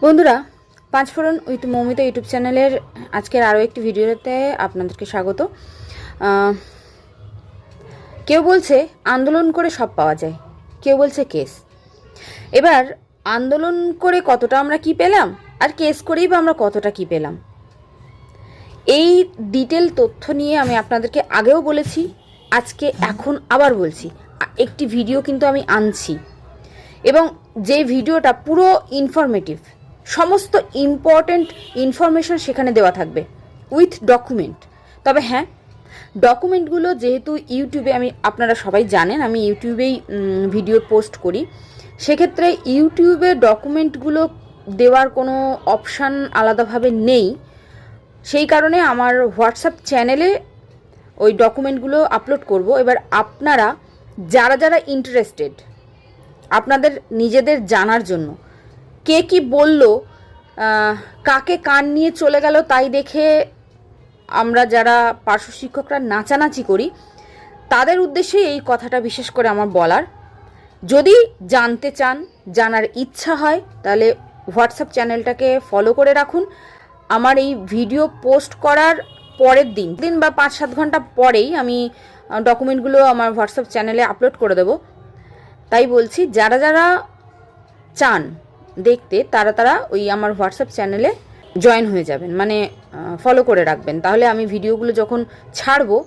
বন্ধুরা, পাঁচফোড়ন with Moumita YouTube চ্যানেলের আজকের আরও একটি ভিডিওতে আপনাদেরকে স্বাগত। কেউ বলছে আন্দোলন করে সব পাওয়া যায়, কেউ বলছে কেস। এবার আন্দোলন করে কতটা আমরা কি পেলাম, আর কেস করেই বা আমরা কতটা কি পেলাম, এই ডিটেল তথ্য নিয়ে আমি আপনাদেরকে আগেও বলেছি, আজকে এখন আবার বলছি। একটি ভিডিও কিন্তু আমি আনছি, এবং যে ভিডিওটা পুরো ইনফরমেটিভ, সমস্ত ইম্পর্ট্যান্ট ইনফরমেশন সেখানে দেওয়া থাকবে উইথ ডকুমেন্ট। তবে হ্যাঁ, ডকুমেন্টগুলো যেহেতু ইউটিউবে, আপনারা সবাই জানেন আমি ইউটিউবেই ভিডিও পোস্ট করি, সেক্ষেত্রে ইউটিউবে ডকুমেন্টগুলো দেওয়ার কোনো অপশান আলাদাভাবে নেই। সেই কারণে আমার হোয়াটসঅ্যাপ চ্যানেলে ওই ডকুমেন্টগুলো আপলোড করব। এবার আপনারা যারা যারা ইন্টারেস্টেড, আপনাদের নিজেদের জানার জন্য, কে কি বলল, কাকে কান নিয়ে চলে গেল তাই দেখে আমরা যারা পার্শ্ব শিক্ষকরা নাচানাচি করি, তাদের উদ্দেশ্যে এই কথাটা বিশেষ করে আমার বলার। যদি জানতে চান, জানার ইচ্ছা হয়, তাহলে হোয়াটসঅ্যাপ চ্যানেলটাকে ফলো করে রাখুন। আমার এই ভিডিও পোস্ট করার পরের দিন বা 5-7 ঘন্টা পরেই আমি ডকুমেন্টগুলো আমার হোয়াটসঅ্যাপ চ্যানেলে আপলোড করে দেব। তাই বলছি, যারা যারা চান দেখতে, তারা ওই আমার হোয়াটসঅ্যাপ চ্যানেলে জয়েন হয়ে যাবেন, মানে ফলো করে রাখবেন। তাহলে আমি ভিডিওগুলো যখন ছাড়বো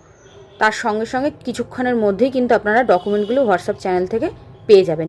তার সঙ্গে সঙ্গে কিছুক্ষণের মধ্যেই কিন্তু আপনারা ডকুমেন্টগুলো হোয়াটসঅ্যাপ চ্যানেল থেকে পেয়ে যাবেন।